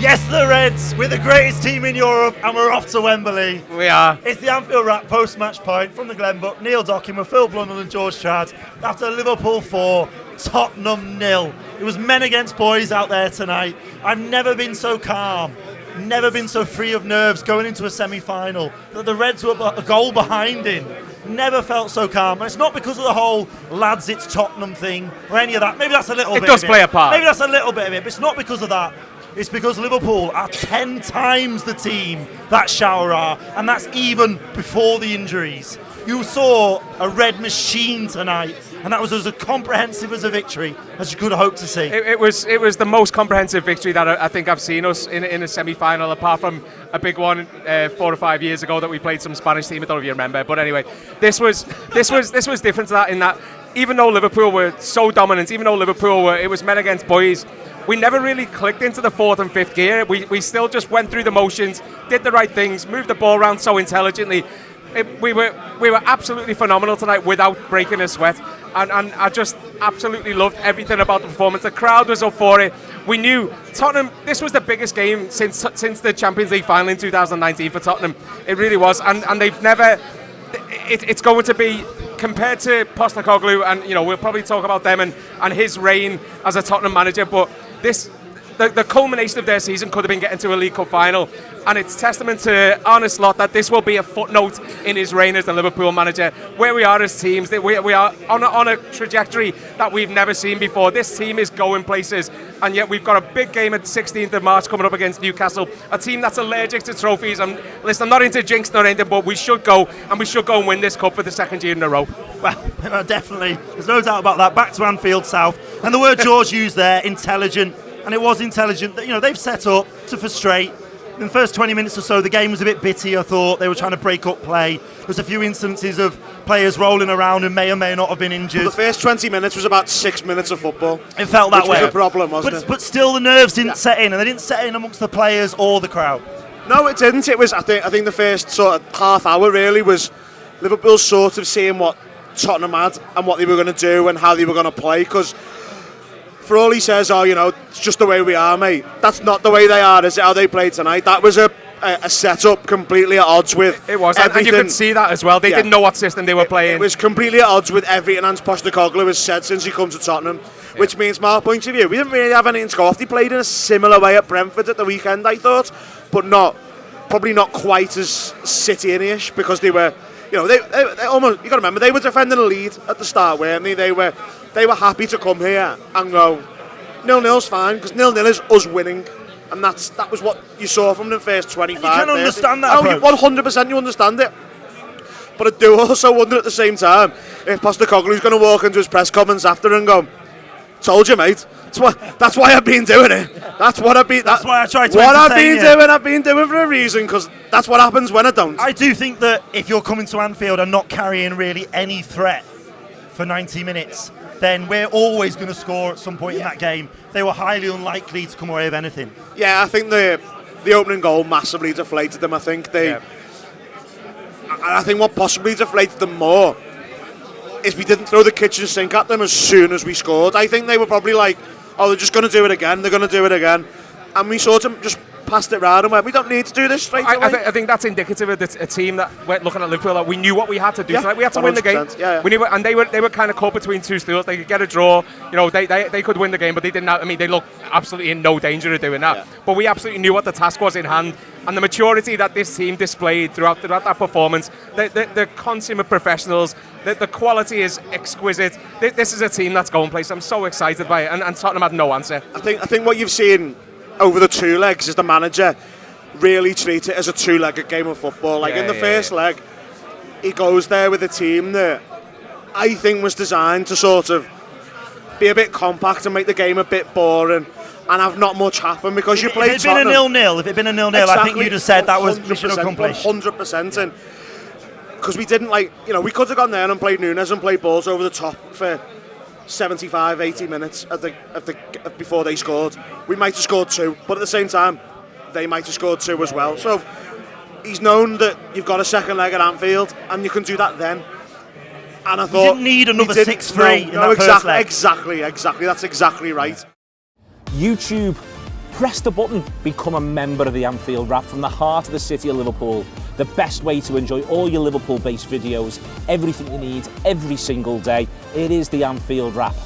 Yes, the Reds, we're the greatest team in Europe and we're off to Wembley. We are. It's the Anfield Wrap post-match pint from the Glenbook. Neil Docking with Phil Blundell and George Trad after Liverpool 4, Tottenham 0. It was men against boys out there tonight. I've never been so calm, never been so free of nerves going into a semi-final. That the Reds were a goal behind him. Never felt so calm. And it's not because of the whole lads, it's Tottenham thing or any of that. Maybe that's a little bit of it. It does play a part. Maybe that's a little bit of it, but it's not because of that. It's because Liverpool are 10 times the team that Shower are, and that's even before the injuries. You saw a red machine tonight, and that was as comprehensive as a victory as you could hope to see. It was the most comprehensive victory that I think I've seen us in a semi-final, apart from a big one 4 or 5 years ago that we played some Spanish team. I don't know if you remember, but anyway, this was different to that in that even though Liverpool were so dominant, even though it was men against boys. We never really clicked into the fourth and fifth gear. We still just went through the motions, did the right things, moved the ball around so intelligently. We were absolutely phenomenal tonight without breaking a sweat. And I just absolutely loved everything about the performance. The crowd was up for it. We knew Tottenham, this was the biggest game since the Champions League final in 2019 for Tottenham. It really was. And they've never... It's going to be... Compared to Postecoglou, and we'll probably talk about them and his reign as a Tottenham manager, but the culmination of their season could have been getting to a League Cup final, and it's testament to Arne Slot that this will be a footnote in his reign as the Liverpool manager. Where we are as teams, we are on a trajectory that we've never seen before. This team is going places, and yet we've got a big game at 16th of March coming up against Newcastle, a team that's allergic to trophies. And listen, I'm not into jinx nor anything, but we should go and win this cup for the second year in a row. Well, definitely. There's no doubt about that. Back to Anfield South. And the word George used there, intelligent. And it was intelligent. They've set up to frustrate. In the first 20 minutes or so, the game was a bit bitty, I thought. They were trying to break up play. There was a few instances of players rolling around who may or may not have been injured. Well, the first 20 minutes was about 6 minutes of football. It felt that way. Which was a problem, wasn't it? But still, the nerves didn't set in, and they didn't set in amongst the players or the crowd. No, it didn't. It was, I think the first sort of half hour really was Liverpool sort of seeing what Tottenham had and what they were going to do and how they were going to play, because for all he says, it's just the way we are, mate. That's not the way they are, is it, how they played tonight? That was a set-up completely at odds with it was, and you could see that as well. They didn't know what system they were playing. It was completely at odds with everything Ange Postecoglou has said since he come to Tottenham, which means, from our point of view, we didn't really have anything to go off. They played in a similar way at Brentford at the weekend, I thought, but probably not quite as City-ish, because they were... they almost, you got to remember, they were defending a lead at the start, weren't they? They were happy to come here and go 0-0's fine, because 0-0 is us winning, and that was what you saw from the first 25. And you can understand that approach. 100% you understand it, but I do also wonder at the same time if Postecoglou's going to walk into his press conference after and go, "Told you, mate. That's why I've been doing it. That's why I tried to. What I've been doing for a reason, because that's what happens when I don't." I do think that if you're coming to Anfield and not carrying really any threat for 90 minutes, then we're always going to score at some point in that game. They were highly unlikely to come away with anything. Yeah, I think the opening goal massively deflated them. I think I think what possibly deflated them more is we didn't throw the kitchen sink at them as soon as we scored. I think they were probably like, "Oh, they're just going to do it again. They're going to do it again," and we sort of just passed it round and went, "We don't need to do this straight away." I think that's indicative of a team that went looking at Liverpool, that we knew what we had to do tonight. We had to win the game. Yeah. We knew, and they were kind of caught between two stools. They could get a draw. They could win the game, but they didn't. They looked absolutely in no danger of doing that. Yeah. But we absolutely knew what the task was in hand, and the maturity that this team displayed throughout that performance. The consummate professionals. The quality is exquisite. This is a team that's going places. I'm so excited by it, and Tottenham had no answer. I think what you've seen over the two legs is the manager really treat it as a two-legged game of football. In the first leg, he goes there with a team that I think was designed to sort of be a bit compact and make the game a bit boring and have not much happen, because you play Tottenham. If it'd been a 0-0, I think you'd have said that was mission accomplished. 100%. And because we didn't we could have gone there and played Nunes and played balls over the top for 75, 80 minutes before they scored. We might have scored two, but at the same time, they might have scored two as well. So he's known that you've got a second leg at Anfield, and you can do that then. And I thought you didn't need another 6-3 in that first leg. Exactly. That's exactly right. YouTube Press the button, become a member of the Anfield Wrap from the heart of the city of Liverpool. The best way to enjoy all your Liverpool-based videos, everything you need, every single day. It is the Anfield Wrap.